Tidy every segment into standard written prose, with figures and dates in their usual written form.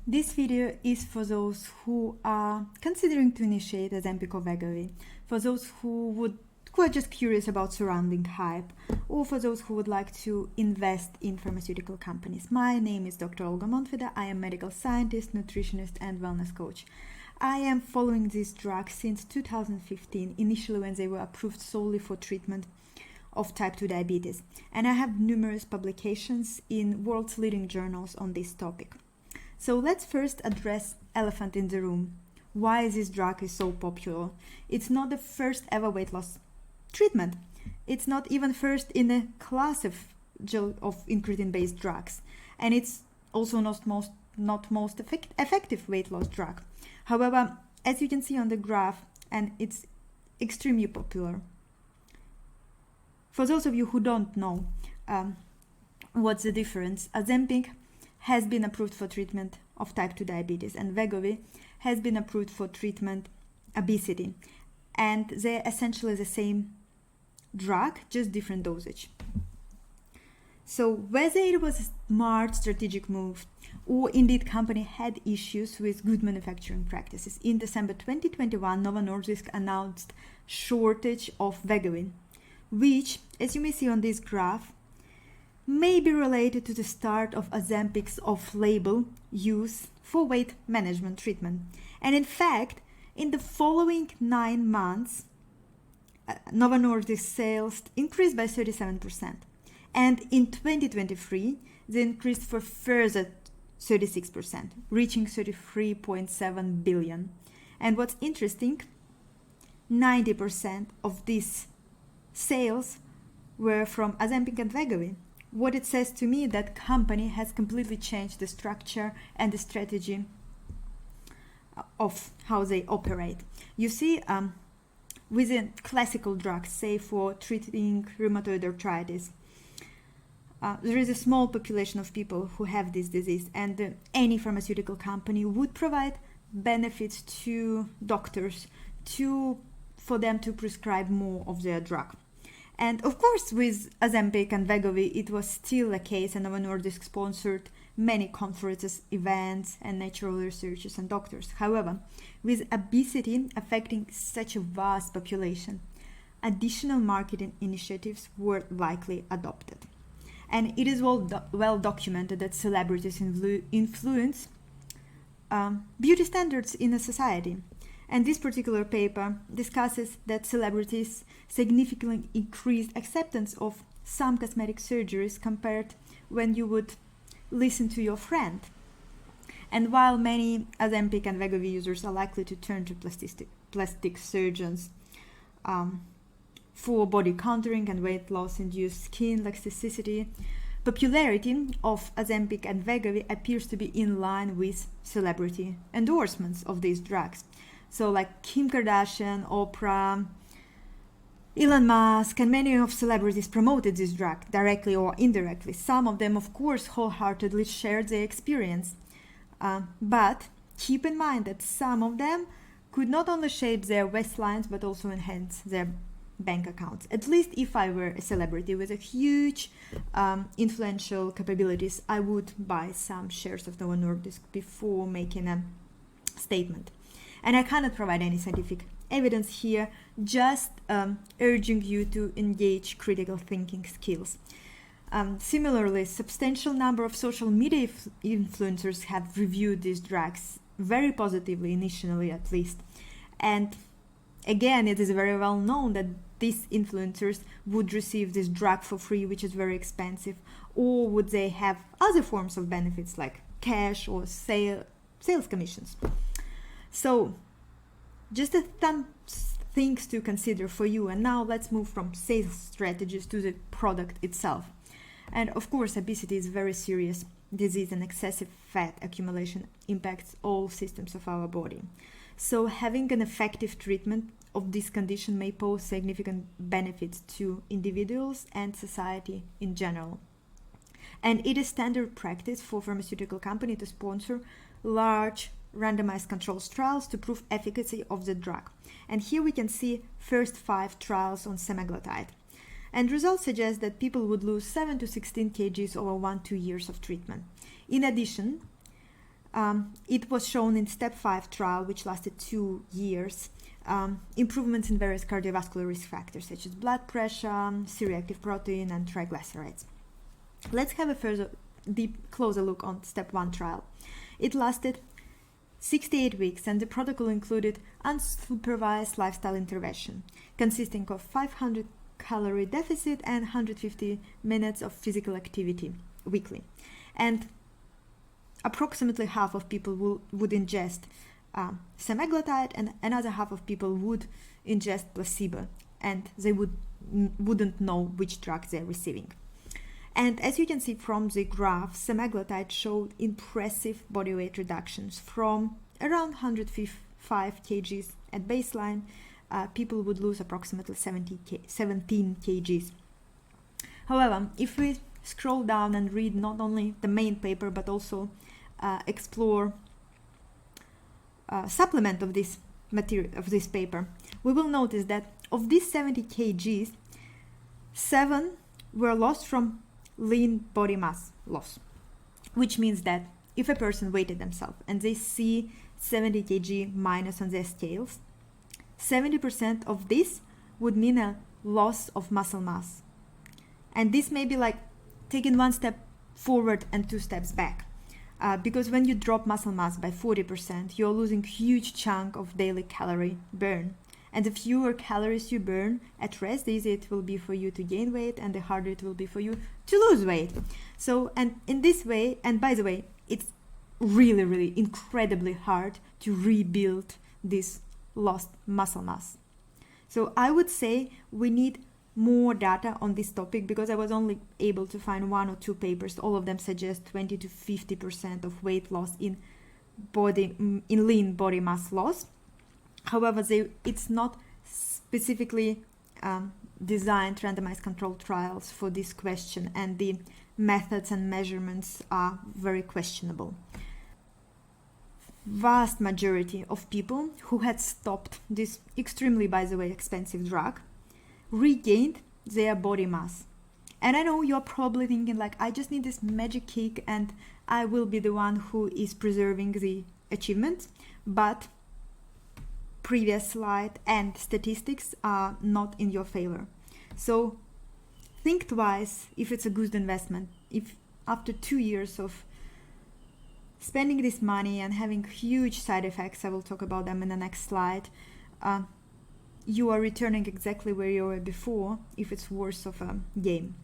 This video is for those who are considering to initiate Ozempic or Wegovy, for those who are just curious about surrounding hype, or for those who would like to invest in pharmaceutical companies. My name is Dr. Olga Montveda. I am medical scientist, nutritionist, and wellness coach. I am following these drugs since 2015, initially when they were approved solely for treatment of type 2 diabetes, and I have numerous publications in world's leading journals on this topic. So let's first address elephant in the room. Why this drug is so popular? It's not the first ever weight loss treatment. It's not even first in a class of incretin-based drugs, and it's also not most effective weight loss drug. However, as you can see on the graph, and it's extremely popular. For those of you who don't know what's the difference, Ozempic has been approved for treatment of type 2 diabetes, and Wegovy has been approved for treatment obesity, and they're essentially the same drug, just different dosage. So whether it was a smart strategic move or indeed company had issues with good manufacturing practices, in December 2021 Novo Nordisk announced shortage of Wegovy, which, as you may see on this graph, may be related to the start of Ozempic's off-label use for weight management treatment. And in fact, in the following 9 months, Novo Nordisk sales increased by 37%. And in 2023, they increased for further 36%, reaching 33.7 billion. And what's interesting, 90% of these sales were from Ozempic and Wegovy. What it says to me that company has completely changed the structure and the strategy of how they operate. You see, within classical drugs, say for treating rheumatoid arthritis, there is a small population of people who have this disease, and any pharmaceutical company would provide benefits to doctors for them to prescribe more of their drug. And of course, with Ozempic and Wegovy, it was still a case, and Novo Nordisk sponsored many conferences, events, and natural researchers and doctors. However, with obesity affecting such a vast population, additional marketing initiatives were likely adopted. And it is well documented that celebrities influence beauty standards in a society. And this particular paper discusses that celebrities significantly increased acceptance of some cosmetic surgeries compared when you would listen to your friend. And while many Ozempic and Wegovy users are likely to turn to plastic surgeons for body contouring and weight loss-induced skin elasticity, popularity of Ozempic and Wegovy appears to be in line with celebrity endorsements of these drugs. So like Kim Kardashian, Oprah, Elon Musk, and many of celebrities promoted this drug directly or indirectly. Some of them, of course, wholeheartedly shared their experience. But keep in mind that some of them could not only shape their waistlines, but also enhance their bank accounts. At least if I were a celebrity with a huge influential capabilities, I would buy some shares of Novo Nordisk before making a statement. And I cannot provide any scientific evidence here, just urging you to engage critical thinking skills. Similarly, substantial number of social media influencers have reviewed these drugs very positively, initially at least. And again, it is very well known that these influencers would receive this drug for free, which is very expensive, or would they have other forms of benefits like cash or sales commissions. So, just some things to consider for you. And now let's move from sales strategies to the product itself. And of course, obesity is a very serious disease, and excessive fat accumulation impacts all systems of our body. So having an effective treatment of this condition may pose significant benefits to individuals and society in general. And it is standard practice for pharmaceutical company to sponsor large randomized controlled trials to prove efficacy of the drug. And here we can see first 5 trials on semaglutide. And results suggest that people would lose 7 to 16 kgs over 1-2 years of treatment. In addition, It was shown in Step 5 trial, which lasted 2 years, improvements in various cardiovascular risk factors such as blood pressure, C-reactive protein, and triglycerides. Let's have a closer look on Step 1 trial. It lasted 68 weeks, and the protocol included unsupervised lifestyle intervention consisting of 500 calorie deficit and 150 minutes of physical activity weekly. And approximately half of people would ingest semaglutide, and another half of people would ingest placebo, and they wouldn't know which drug they're receiving. And as you can see from the graph, semaglutide showed impressive body weight reductions from around 105 kgs at baseline. People would lose approximately 17 kgs. However, if we scroll down and read not only the main paper but also explore supplement of this material, of this paper, we will notice that of these 70 kgs, 7 were lost from lean body mass loss, which means that if a person weighted themselves and they see 70 kg minus on their scales, 70% of this would mean a loss of muscle mass. And this may be like taking 1 step forward and 2 steps back. Because when you drop muscle mass by 40%, you're losing huge chunk of daily calorie burn. And the fewer calories you burn at rest, the easier it will be for you to gain weight, and the harder it will be for you to lose weight. So, and in this way, and by the way, it's really, really incredibly hard to rebuild this lost muscle mass. So I would say we need more data on this topic, because I was only able to find 1 or 2 papers. All of them suggest 20 to 50% of weight loss in lean body mass loss. However, it's not specifically designed randomized controlled trials for this question, and the methods and measurements are very questionable. Vast majority of people who had stopped this extremely, by the way, expensive drug regained their body mass. And I know you're probably thinking like, I just need this magic kick and I will be the one who is preserving the achievement, but previous slide and statistics are not in your favor. So think twice if it's a good investment. If after 2 years of spending this money and having huge side effects, I will talk about them in the next slide, you are returning exactly where you were before, if it's worth of a game.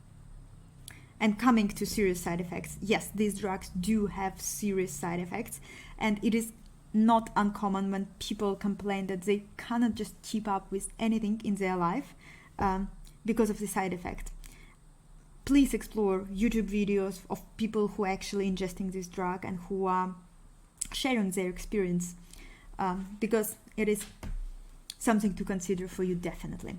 And coming to serious side effects, yes, these drugs do have serious side effects, and it is not uncommon when people complain that they cannot just keep up with anything in their life because of the side effect. Please explore YouTube videos of people who are actually ingesting this drug and who are sharing their experience, because it is something to consider for you, definitely.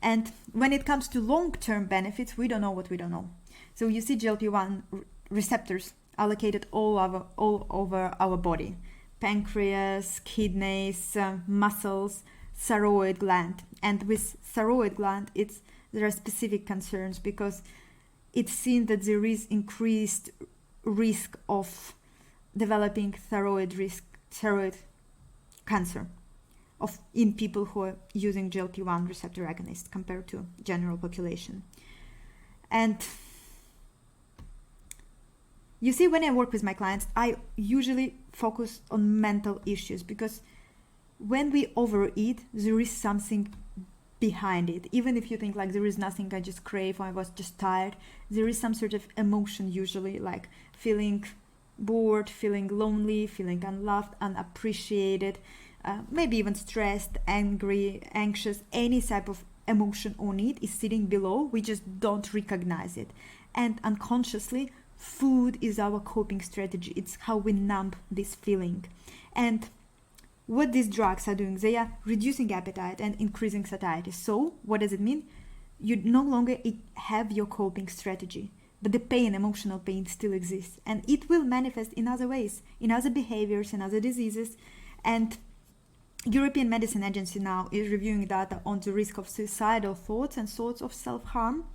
And when it comes to long-term benefits, we don't know what we don't know. So you see GLP-1 receptors allocated all over our body: pancreas, kidneys, muscles, thyroid gland. And with thyroid gland, there are specific concerns, because it's seen that there is increased risk of developing thyroid cancer in people who are using GLP-1 receptor agonists compared to general population. And you see, when I work with my clients, I usually focus on mental issues, because when we overeat, there is something behind it. Even if you think like there is nothing, I just crave, or I was just tired, there is some sort of emotion, usually like feeling bored, feeling lonely, feeling unloved, unappreciated, maybe even stressed, angry, anxious. Any type of emotion or need is sitting below. We just don't recognize it. And unconsciously, food is our coping strategy. It's how we numb this feeling. And what these drugs are doing, they are reducing appetite and increasing satiety. So what does it mean? You no longer have your coping strategy, but the pain, emotional pain, still exists, and it will manifest in other ways, in other behaviors, in other diseases. And European Medicine Agency now is reviewing data on the risk of suicidal thoughts and thoughts of self-harm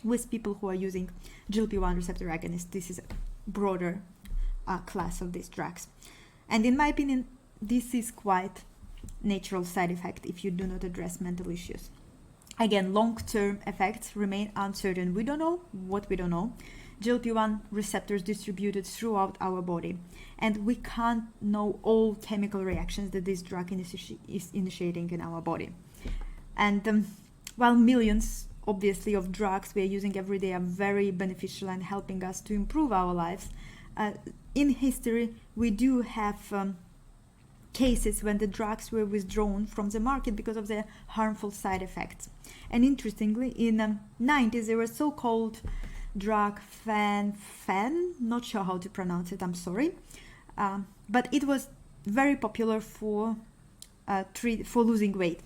with people who are using GLP-1 receptor agonists. This is a broader class of these drugs. And in my opinion, this is quite natural side effect if you do not address mental issues. Again, long-term effects remain uncertain. We don't know what we don't know. GLP-1 receptors distributed throughout our body, and we can't know all chemical reactions that this drug is initiating in our body. And while millions, obviously, of drugs we are using every day are very beneficial and helping us to improve our lives, in history we do have cases when the drugs were withdrawn from the market because of their harmful side effects. And interestingly, in the 90s, there were so-called drug fen, not sure how to pronounce it, I'm sorry, but it was very popular for losing weight,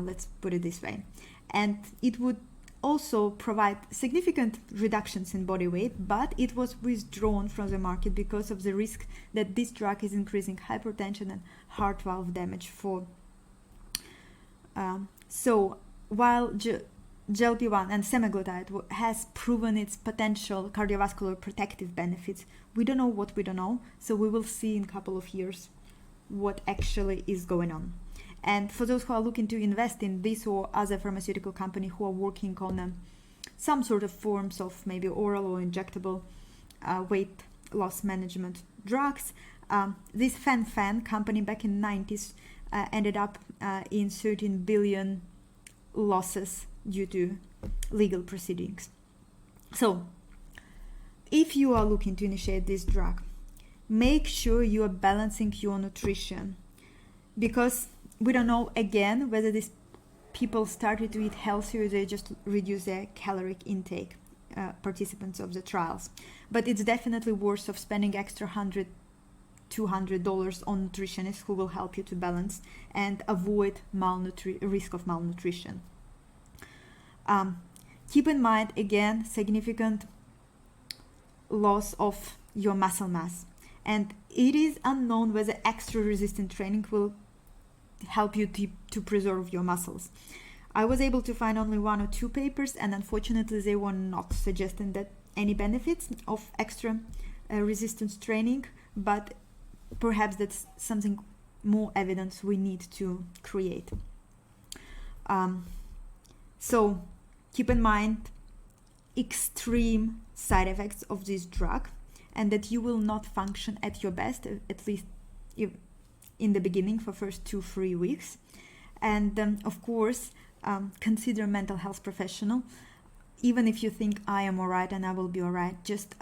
let's put it this way. And it would also provide significant reductions in body weight, but it was withdrawn from the market because of the risk that this drug is increasing hypertension and heart valve damage. So while GLP-1 and semaglutide has proven its potential cardiovascular protective benefits, we don't know what we don't know, so we will see in a couple of years what actually is going on. And for those who are looking to invest in this or other pharmaceutical company who are working on some sort of forms of maybe oral or injectable weight loss management drugs, this fen company back in the 90s ended up in 13 billion losses due to legal proceedings. So if you are looking to initiate this drug, make sure you are balancing your nutrition, because we don't know again whether these people started to eat healthy or they just reduce their caloric intake, participants of the trials. But it's definitely worth of spending extra $100, $200 on nutritionists who will help you to balance and avoid risk of malnutrition. Keep in mind, again, significant loss of your muscle mass. And it is unknown whether extra resistant training will help you to preserve your muscles. I was able to find only 1 or 2 papers, and unfortunately they were not suggesting that any benefits of extra resistance training, but perhaps that's something more evidence we need to create. So keep in mind extreme side effects of this drug, and that you will not function at your best, at least in the beginning for first 2-3 weeks. And of course, consider a mental health professional. Even if you think I am alright and I will be alright, just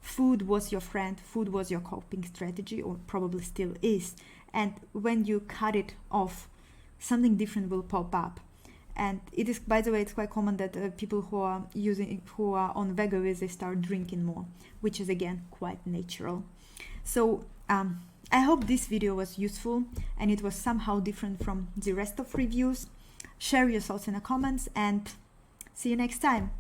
food was your friend, food was your coping strategy, or probably still is. And when you cut it off, something different will pop up. And it is, by the way, it's quite common that people who are on Wegovy, they start drinking more, which is again quite natural. So I hope this video was useful and it was somehow different from the rest of reviews. Share your thoughts in the comments and see you next time.